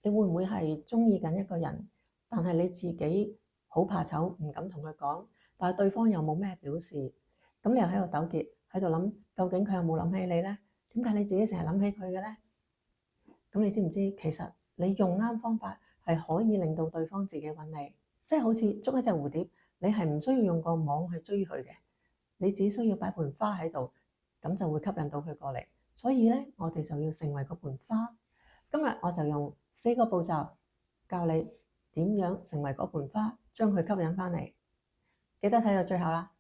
你會唔會係中意緊一個人，但係你自己好怕醜，唔敢同佢講，但係對方又冇咩表示，咁你又喺度糾結，喺度諗究竟佢有冇諗起你呢？點解你自己成日諗起佢嘅呢？咁你知唔知其實你用啱方法係可以令到對方自己揾你，即係好似捉一隻蝴蝶，你係唔需要用個網去追佢嘅，你只需要擺盆花喺度，咁就會吸引到佢過嚟。所以咧，我哋就要成為嗰盆花。今日我就用4個步驟教你點樣成為嗰盆花，將佢吸引翻嚟。記得睇到最後啦。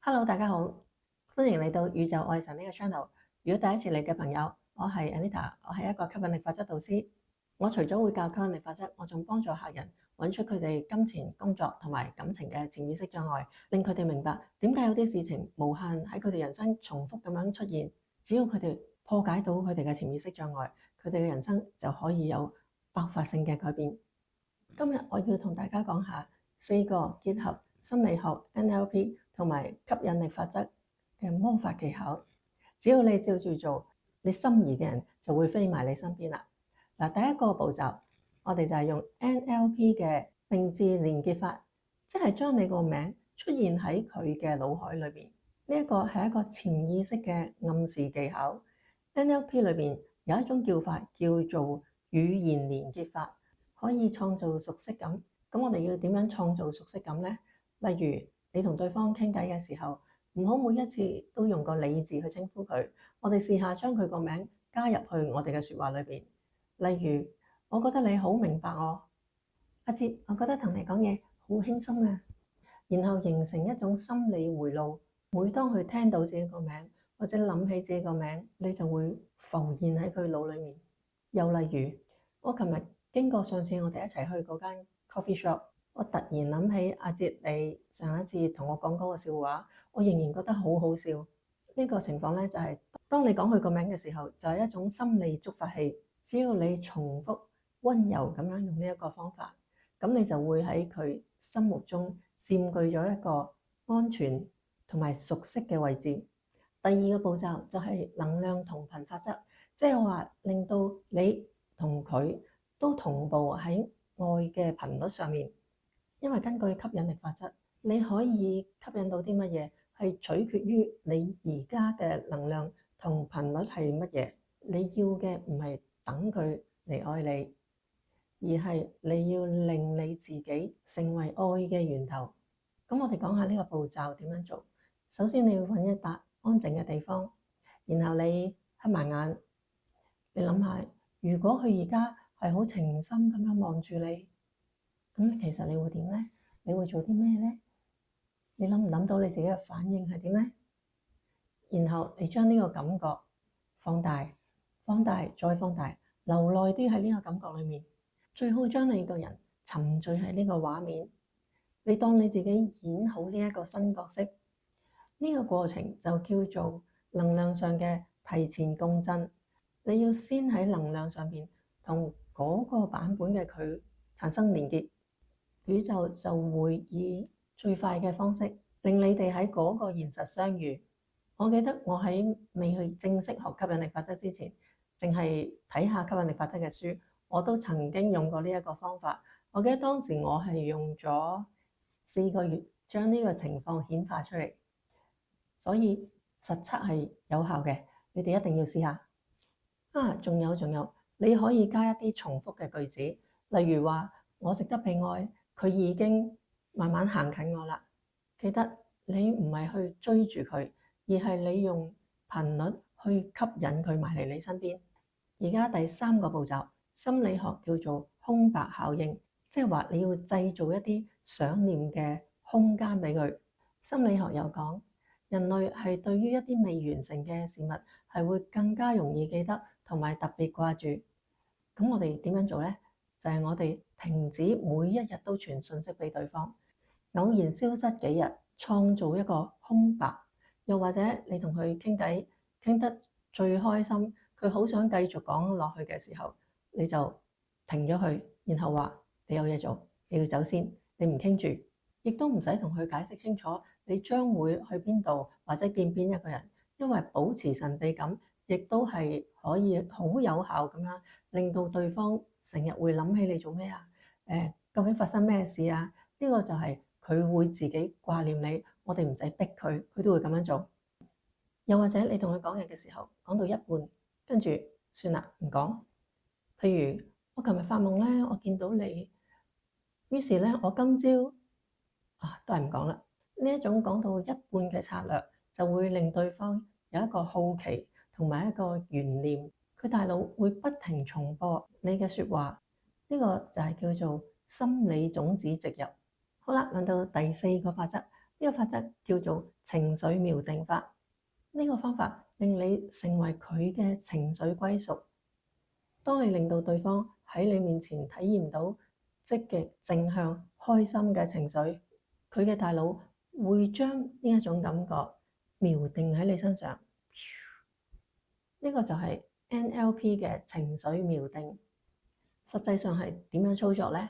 Hello，大家好，歡迎嚟到宇宙愛神呢個 channel。如果第一次嚟嘅朋友，我係 Anita，我係一個吸引力法則導師。我除咗會教吸引力法則，我仲幫助客人揾出佢哋金錢、工作同埋感情嘅潛意識障礙，令佢哋明白點解有啲事情無限喺佢哋人生重複咁樣出現。只要佢哋破解到佢哋嘅潛意識障礙，佢哋嘅人生就可以有爆發性嘅改變。今日我要同大家講下4個結合心理學、NLP 同埋吸引力法則嘅魔法技巧。只要你照住做，你心儀嘅人就會飛埋你身邊啦。嗱，第一個步驟，我哋就係用 NLP 嘅名字連結法，即係將你個名出現喺佢嘅腦海裏邊。呢一個係一個潛意識嘅暗示技巧。NLP 裏邊有一種叫法叫做語言連結法，可以創造熟悉感。咁我哋要點樣創造熟悉感呢？例如你同對方傾偈嘅時候，唔好每一次都用個你字去稱呼佢。我哋試下將佢個名加入去我哋嘅説話裏邊。例如，我覺得你好明白我，阿哲，我覺得同你講嘢好輕鬆啊。然後形成一種心理迴路。每當佢聽到自己個名或者諗起自己個名，你就會浮現喺佢腦裏面。又例如，我琴日經過上次我哋一齊去嗰間 coffee shop，我突然諗起阿哲你上一次同我講嗰個笑話，我仍然覺得好好笑。呢個情況咧就係當你講佢個名嘅時候，就係一種心理觸發器。只要你重複溫柔咁樣用呢一個方法，咁你就會喺佢心目中佔據咗一個安全同埋熟悉嘅位置。第二個步驟就係能量同頻法則，即係話令到你同佢都同步喺愛嘅頻率上面。因為根據吸引力法則，你可以吸引到啲乜嘢，係取決於你而家嘅能量同頻率係乜嘢。你要嘅唔係等佢嚟愛你，而係你要令你自己成為愛嘅源頭。咁我哋講下呢個步驟點樣做。首先你要揾一笪安靜嘅地方，然後你黑埋眼，你諗下，如果佢而家係好情深咁樣望住你，咁其實你會點呢？你會做啲咩呢？你諗唔諗到你自己嘅反應係點呢？然後你將呢個感覺放大、放大再放大，留耐啲喺呢個感覺裏面。最好將你個人沉醉喺呢個畫面。你當你自己演好呢一個新角色，呢個過程就叫做能量上嘅提前共振。你要先喺能量上邊同嗰個版本嘅佢產生連結，宇宙就會以最快嘅方式令你哋喺嗰個現實相遇。我記得我喺未去正式學吸引力法則之前，淨係睇下吸引力法則嘅書，我都曾經用過呢一個方法。我記得當時我係用咗4個月將呢個情況顯化出嚟，所以實測係有效嘅。你哋一定要試下啊！仲有，你可以加一啲重複嘅句子，例如話我值得被愛，佢已經慢慢行近我啦。記得你唔係去追住佢，而係你用頻率去吸引佢埋嚟你身邊。而家第3個步驟，心理學叫做空白效應，即係話你要製造一啲想念嘅空間俾佢。心理學有講，人類係對於一啲未完成嘅事物係會更加容易記得同埋特別掛住。咁我哋點樣做呢？就係我哋停止每一日都傳信息俾對方，偶然消失幾日，創造一個空白。又或者你同佢傾偈傾得最開心，佢好想繼續講落去嘅時候，你就停咗佢，然後話你有嘢做，你要走先，你唔傾住，亦都唔使同佢解釋清楚你將會去邊度或者見邊一個人，因為保持神秘感亦都係可以好有效咁樣令到對方成日會諗起你做咩啊？究竟發生咩事啊？呢個就係佢會自己掛念你，我哋唔使逼佢，佢都會咁樣做。又或者你同佢講嘢嘅時候，講到一半，跟住算啦，唔講。譬如我琴日發夢咧，我見到你，於是咧我今朝都係唔講啦。呢一種講到一半嘅策略，就會令對方有一個好奇同埋一個懸念，佢大腦會不停重播你嘅説話。呢個就係叫做心理種子植入。好啦，輪到第四個法則，呢個法則叫做情緒錨定法。呢個方法令你成為佢嘅情緒歸屬。當你令到對方喺你面前體驗到積極、正向、開心嘅情緒，佢嘅大腦會將呢一種感覺錨定喺你身上。呢個就係 NLP 嘅情緒錨定。實際上係點樣操作呢？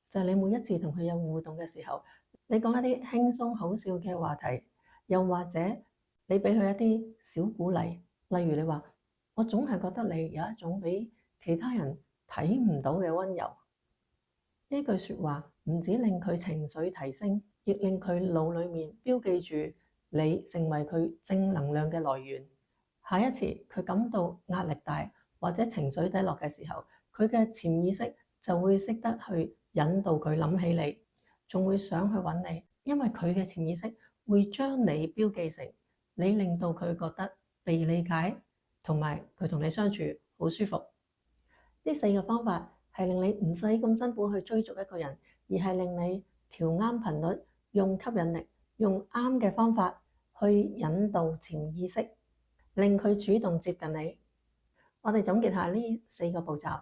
就係你每一次同佢有互動嘅時候，你講一啲輕鬆好笑嘅話題，又或者你俾佢一啲小鼓勵，例如你話：我總係覺得你有一種比其他人睇唔到嘅溫柔。呢句説話唔止令佢情緒提升，亦令佢腦裡面標記住你成為佢正能量嘅來源。下一次佢感到壓力大或者情緒低落嘅時候，佢嘅潛意識就會識得去引導佢諗起你，仲會想去揾你，因為佢嘅潛意識會將你標記成你，令到佢覺得被理解，同埋佢同你相處好舒服。呢四個方法係令你唔使咁辛苦去追逐一個人，而係令你調啱頻率，用吸引力，用啱嘅方法去引導潛意識，令佢主動接近你。我哋總結下呢四個步驟，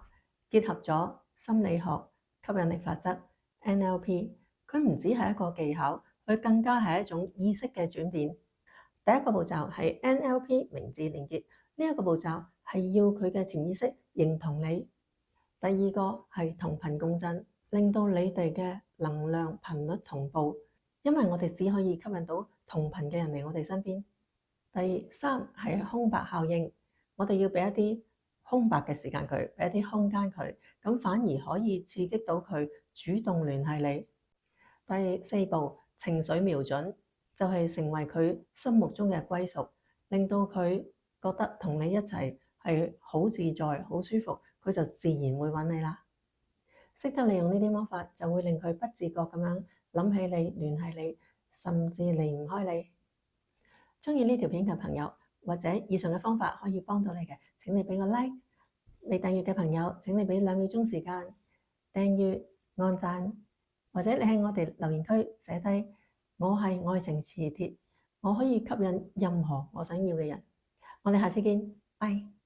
結合咗心理學、吸引力法則、NLP， 佢唔只係一個技巧，佢更加係一種意識嘅轉變。第一個步驟係 NLP 明智連結，呢一個步驟係要佢嘅潛意識認同你。第二個係同頻共振，令到你哋嘅能量頻率同步，因為我哋只可以吸引到同頻嘅人嚟我哋身邊。第三係空白效應，我哋要俾一啲空白嘅時間佢，俾一啲空間佢，咁反而可以刺激到佢主動聯繫你。第四步情緒瞄準，就係成為佢心目中嘅歸屬，令到佢覺得同你一齊係好自在、好舒服，佢就自然會揾你啦。識得利用呢啲方法，就會令佢不自覺咁樣諗起你、聯繫你，甚至離唔開你。鍾意呢條片嘅朋友，或者以上嘅方法可以幫到你嘅，請你俾個 like。未訂閱嘅朋友，請你俾2秒鐘時間訂閱、按讚，或者你喺我哋留言區寫低我係愛情磁鐵，我可以吸引任何我想要嘅人。我哋下次見，拜。